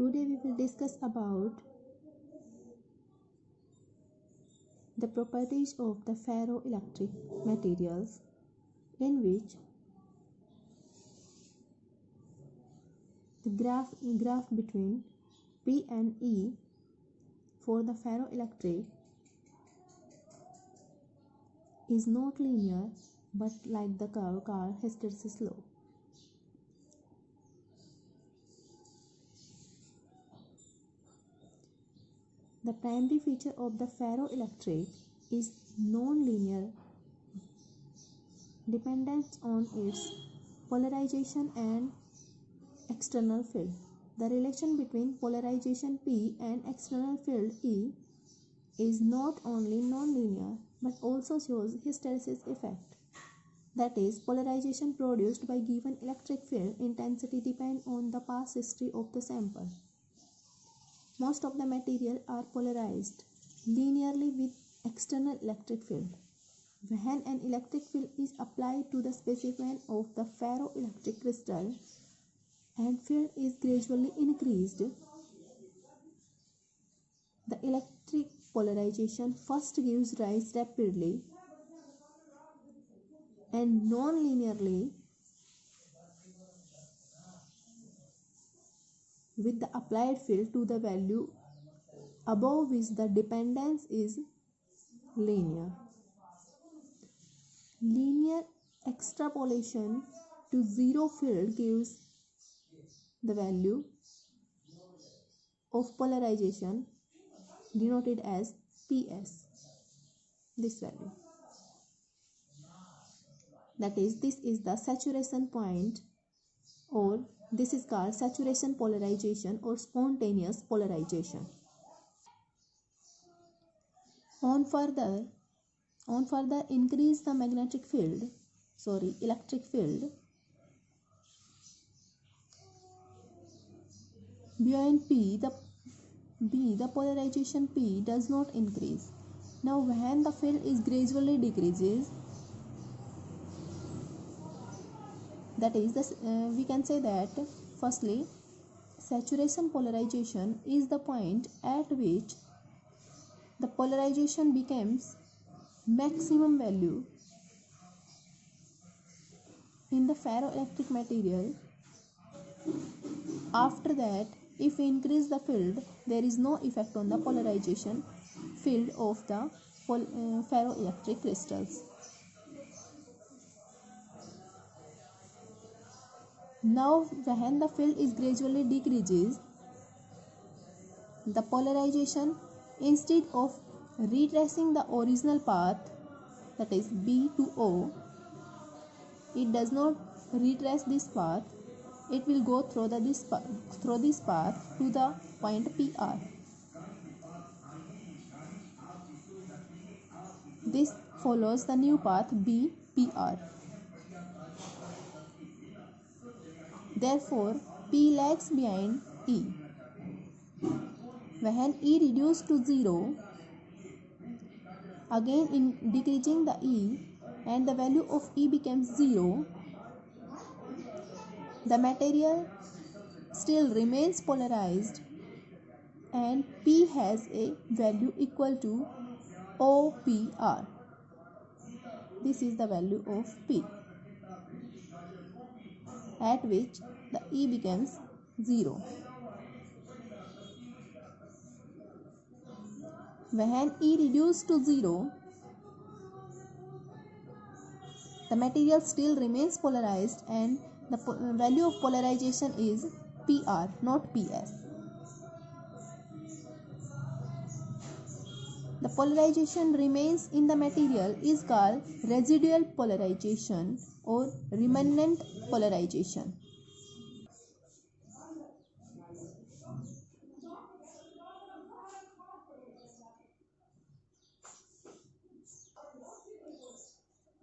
Today we will discuss about the properties of the ferroelectric materials, in which the graph between P and E for the ferroelectric is not linear but like the curve called hysteresis law. The primary feature of the ferroelectric is non-linear dependence on its polarization and external field. The relation between polarization P and external field E is not only non-linear but also shows hysteresis effect. That is, polarization produced by given electric field intensity depend on the past history of the sample. Most of the material are polarized linearly with external electric field. When an electric field is applied to the specimen of the ferroelectric crystal and field is gradually increased, the electric polarization first gives rise rapidly and non-linearly with the applied field to the value above which the dependence is linear. Linear extrapolation to zero field gives the value of polarization denoted as PS, this value. That is, this is the saturation point, or this is called saturation polarization or spontaneous polarization. On further increase the electric field beyond the polarization P does not increase. Now when the field is gradually decreases, that is we can say that firstly, saturation polarization is the point at which the polarization becomes maximum value in the ferroelectric material. After that, if we increase the field, there is no effect on the polarization field of the ferroelectric crystals. Now when the field is gradually decreases, the polarization, instead of retracing the original path, that is B to O, it does not retrace this path. It will go through this path to the point PR. This follows the new path BPR. Therefore, P lags behind E. When E reduced to 0, again in decreasing the E and the value of E becomes 0, the material still remains polarized and P has a value equal to OPR. This is the value of P, at which the E becomes 0. When E reduced to 0, the material still remains polarized and the value of polarization is PR, not PS. The polarization remains in the material is called residual polarization or remnant polarization.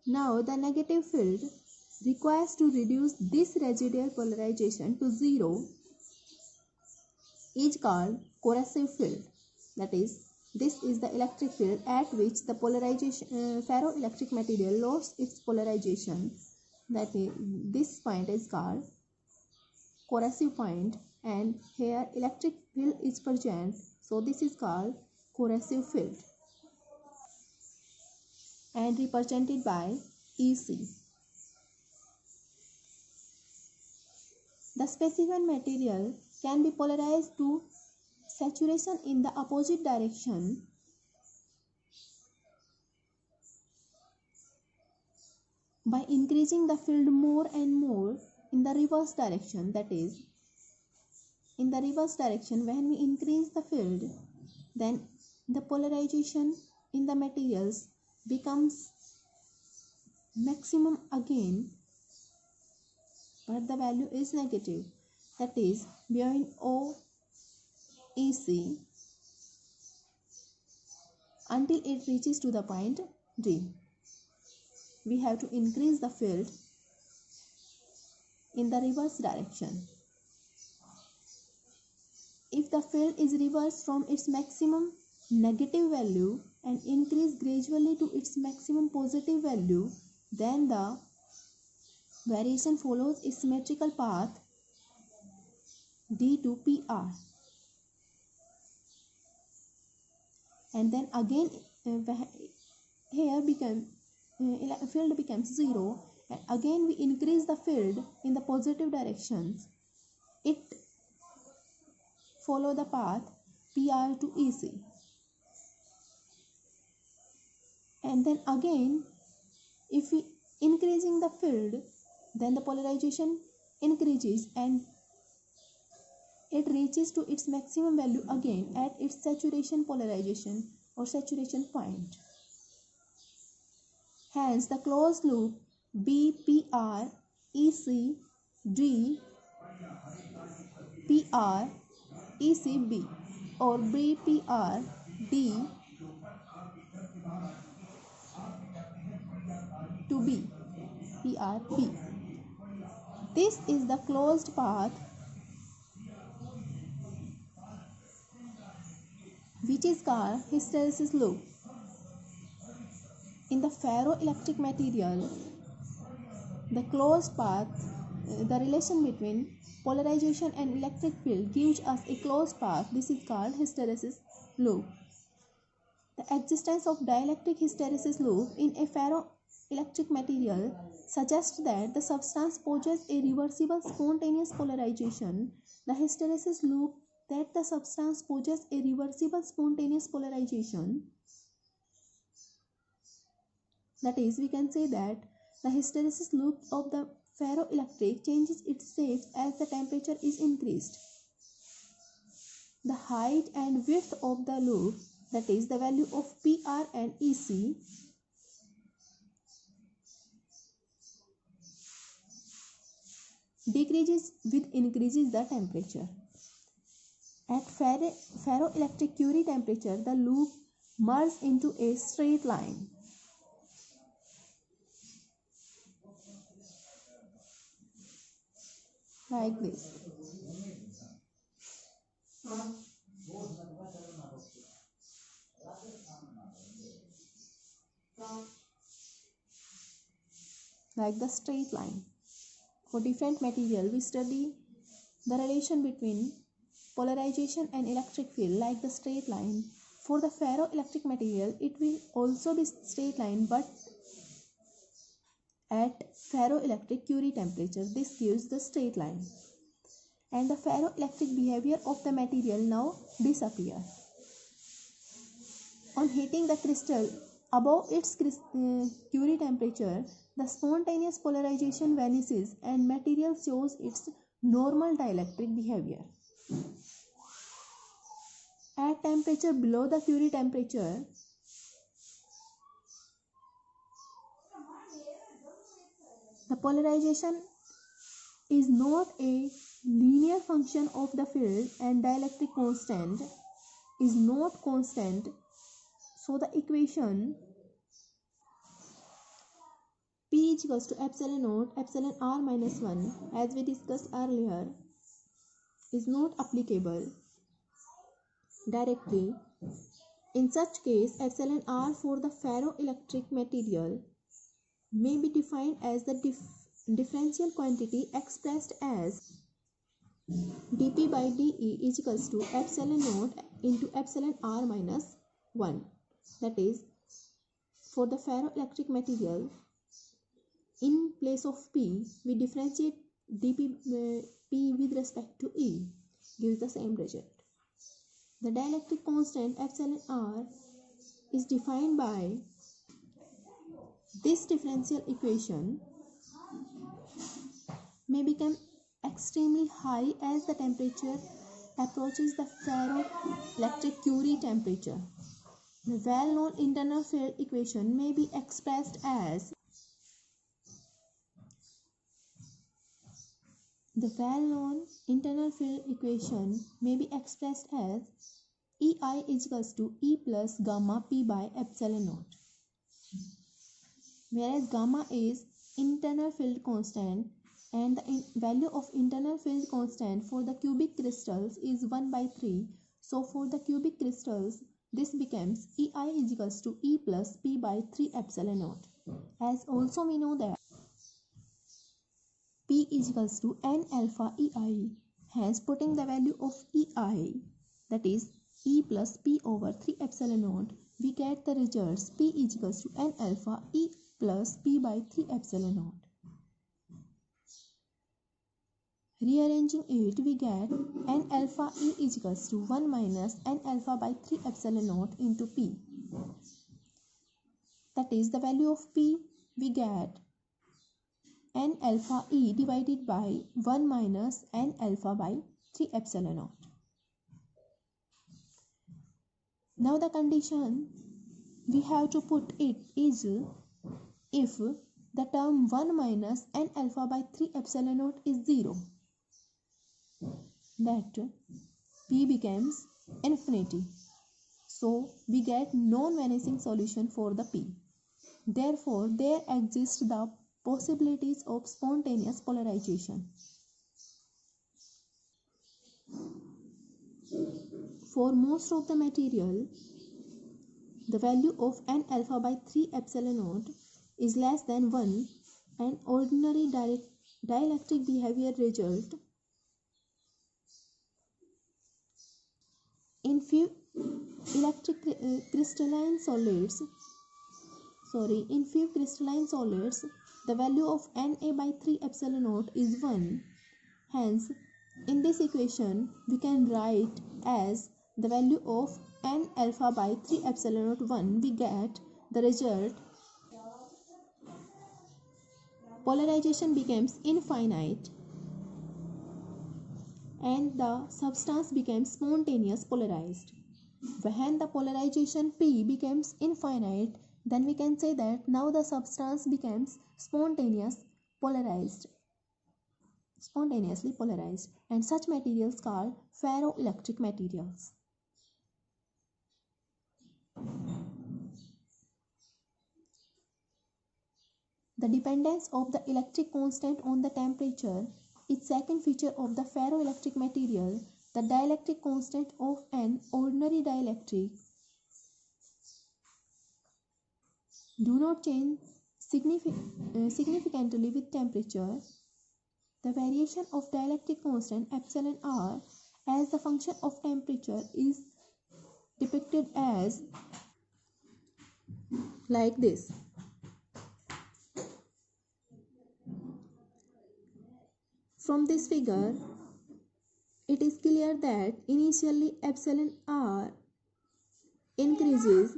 Now the negative field requires to reduce this residual polarization to 0 is called corrosive field. That is, this is the electric field at which the ferroelectric material lost its polarization. That is, this point is called corrosive point, and here electric field is present, so this is called corrosive field and represented by EC. The specified material can be polarized to saturation in the opposite direction by increasing the field more and more in the reverse direction. That is, in the reverse direction, when we increase the field, then the polarization in the materials becomes maximum again, but the value is negative. That is, beyond OEC until it reaches to the point D. We have to increase the field in the reverse direction. If the field is reversed from its maximum negative value and increased gradually to its maximum positive value, then the variation follows a symmetrical path D to PR. And then again here field becomes 0, and again we increase the field in the positive directions. It follow the path PR to EC. And then again, if we increasing the field, then the polarization increases and it reaches to its maximum value again at its saturation polarization or saturation point. Hence, the closed loop BPR EC D PR ECB or BPR D to B PRB. This is the closed path which is called hysteresis loop. In the ferroelectric material, the closed path, the relation between polarization and electric field gives us a closed path. This is called hysteresis loop. The existence of dielectric hysteresis loop in a ferroelectric material suggests that the substance possesses a reversible spontaneous polarization. The hysteresis loop that the substance possesses a reversible spontaneous polarization. That is, we can say that the hysteresis loop of the ferroelectric changes its shape as the temperature is increased. The height and width of the loop, that is the value of PR and EC, decreases with increases the temperature. At ferroelectric Curie temperature, the loop merges into a straight line. Like this. Like the straight line. For different material, we study the relation between polarization and electric field like the straight line. For the ferroelectric material, it will also be straight line, but at ferroelectric Curie temperature, this gives the straight line. And the ferroelectric behavior of the material now disappears. On heating the crystal above its Curie temperature, the spontaneous polarization vanishes and material shows its normal dielectric behavior. At temperature below the Curie temperature, the polarization is not a linear function of the field and dielectric constant is not constant. So the equation P is equals to epsilon naught epsilon r minus 1 as we discussed earlier is not applicable directly. In such case, epsilon r for the ferroelectric material may be defined as the differential quantity expressed as dP by dE is equals to epsilon naught into epsilon r minus 1. That is, for the ferroelectric material, in place of P, we differentiate dP P with respect to E, gives the same result. The dielectric constant epsilon r is defined by this differential equation may become extremely high as the temperature approaches the ferroelectric Curie temperature. The well-known internal field equation may be expressed as EI is equals to E plus gamma P by epsilon naught, whereas gamma is internal field constant and the value of internal field constant for the cubic crystals is 1 by 3. So for the cubic crystals, this becomes EI is equals to E plus P by 3 epsilon naught. As also we know that P is equals to N alpha EI. Hence putting the value of EI, that is E plus P over 3 epsilon naught, we get the results P is equals to N alpha E plus P by 3 epsilon naught. Rearranging it, we get N alpha E is equals to 1 minus N alpha by 3 epsilon naught into P. That is, the value of P, we get N alpha E divided by 1 minus N alpha by 3 epsilon naught. Now the condition we have to put it is if the term 1 minus N alpha by 3 epsilon naught is 0, that P becomes infinity. So we get non-vanishing solution for the P. Therefore, there exists the possibilities of spontaneous polarization. For most of the material, the value of N alpha by 3 epsilon naught is less than 1 and ordinary dielectric behavior result. In few crystalline solids, the value of Na by 3 epsilon naught is 1. Hence, in this equation, we can write as the value of N alpha by 3 epsilon naught 1. We get the result polarization becomes infinite and the substance becomes spontaneous polarized. When the polarization P becomes infinite, then we can say that now the substance becomes spontaneously polarized, and such materials called ferroelectric materials. The dependence of the electric constant on the temperature is second feature of the ferroelectric material. The dielectric constant of an ordinary dielectric do not change significantly with temperature. The variation of dielectric constant epsilon r as the function of temperature is depicted as like this. From this figure, it is clear that initially epsilon r increases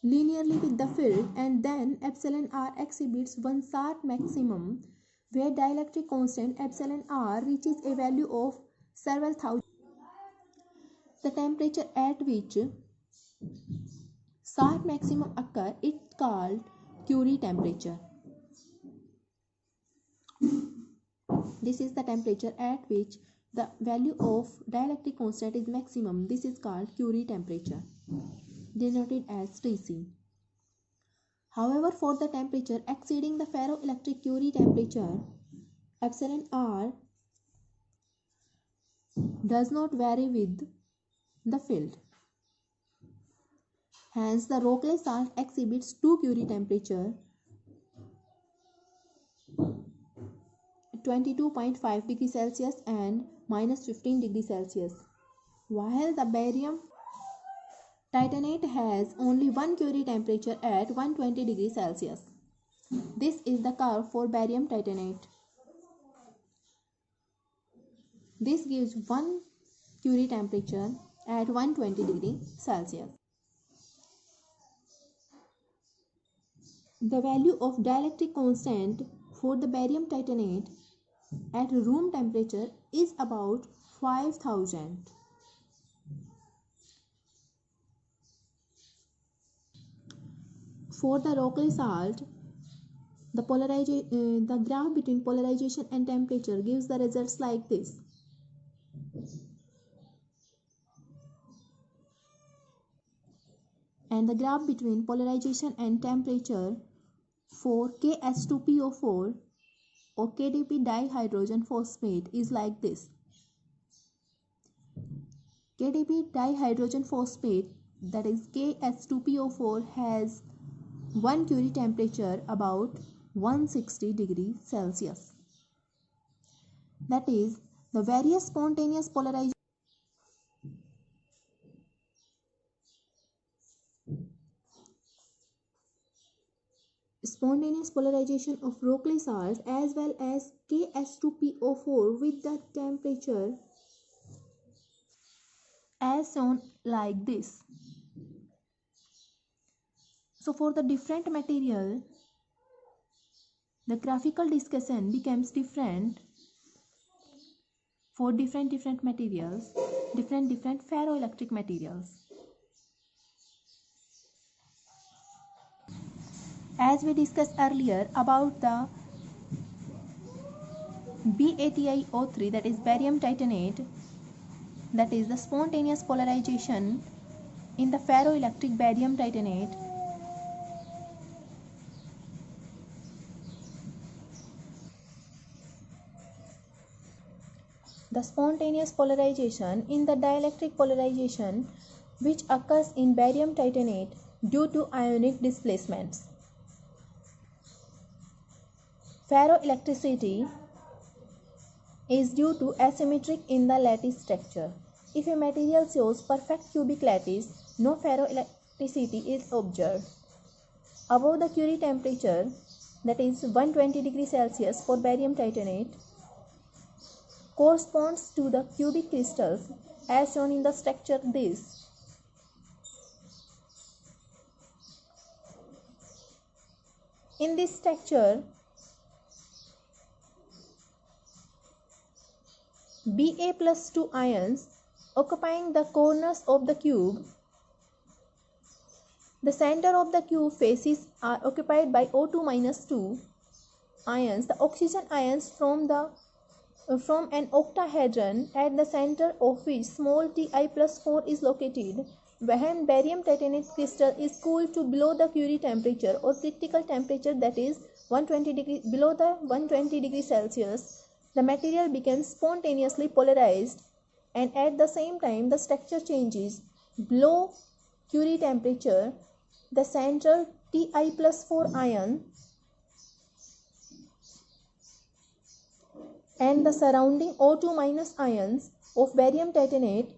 linearly with the field and then epsilon r exhibits one sharp maximum where dielectric constant epsilon r reaches a value of several thousand. The temperature at which sharp maximum occur is called Curie temperature. This is the temperature at which the value of dielectric constant is maximum. This is called Curie temperature, denoted as Tc. However, for the temperature exceeding the ferroelectric Curie temperature, epsilon r does not vary with the field. Hence, the Rockley salt exhibits 2 Curie temperature 22.5 degrees Celsius and minus 15 degrees Celsius, while the barium titanate has only 1 Curie temperature at 120 degrees Celsius. This is the curve for barium titanate. This gives 1 Curie temperature at 120 degrees Celsius. The value of dielectric constant for the barium titanate at room temperature is about 5000. For the Rockley salt, the graph between polarization and temperature gives the results like this. And the graph between polarization and temperature for KH2PO4 or KDP dihydrogen phosphate is like this. KDP dihydrogen phosphate, that is KH2PO4, has 1 Curie temperature about 160 degrees Celsius. That is, the various spontaneous polarization of Rockley salts as well as KH2PO4 with the temperature as shown like this. So for the different material, the graphical discussion becomes different for different materials, different ferroelectric materials. As we discussed earlier about the BaTiO3, that is barium titanate, that is the spontaneous polarization in the ferroelectric barium titanate. The spontaneous polarization in the dielectric polarization which occurs in barium titanate due to ionic displacements. Ferroelectricity is due to asymmetry in the lattice structure. If a material shows perfect cubic lattice, no ferroelectricity is observed. Above the Curie temperature, that is 120 degrees Celsius for barium titanate, corresponds to the cubic crystals as shown in the structure this. In this structure, Ba plus 2 ions occupying the corners of the cube. The center of the cube faces are occupied by O2 minus 2 ions. The oxygen ions from an octahedron at the center of which small Ti plus 4 is located. When barium titanate crystal is cooled to below the Curie temperature or critical temperature, that is below the 120 degrees Celsius, the material becomes spontaneously polarized, and at the same time the structure changes. Below Curie temperature, the central Ti plus 4 ion and the surrounding O2 minus ions of barium titanate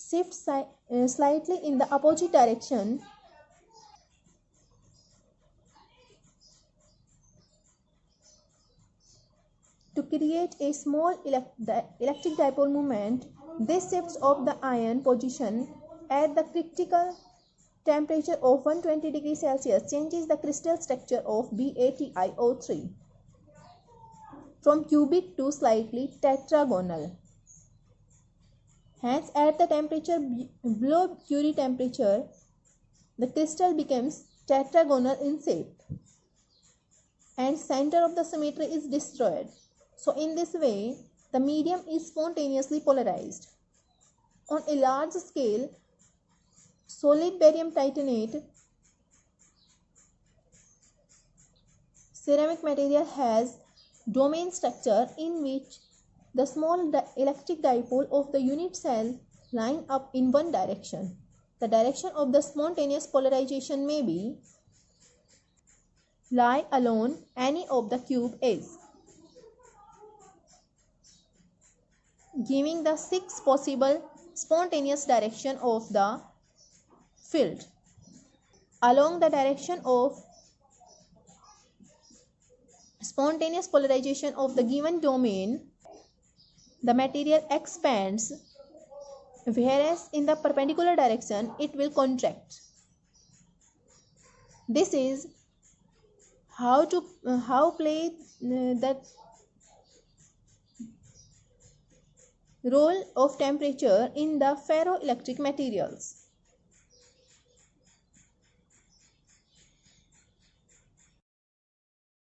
shift slightly in the opposite direction to create a small electric dipole moment. This shifts of the ion position at the critical temperature of 120 degrees Celsius changes the crystal structure of BaTiO3 from cubic to slightly tetragonal. Hence, at the temperature below Curie temperature, the crystal becomes tetragonal in shape and center of the symmetry is destroyed. So in this way, the medium is spontaneously polarized. On a large scale, solid barium titanate ceramic material has domain structure in which the small electric dipole of the unit cell line up in one direction. The direction of the spontaneous polarization may be lie along any of the cube edges, giving the 6 possible spontaneous direction of the field. Along the direction of spontaneous polarization of the given domain, the material expands, whereas in the perpendicular direction it will contract. This is how play the role of temperature in the ferroelectric materials.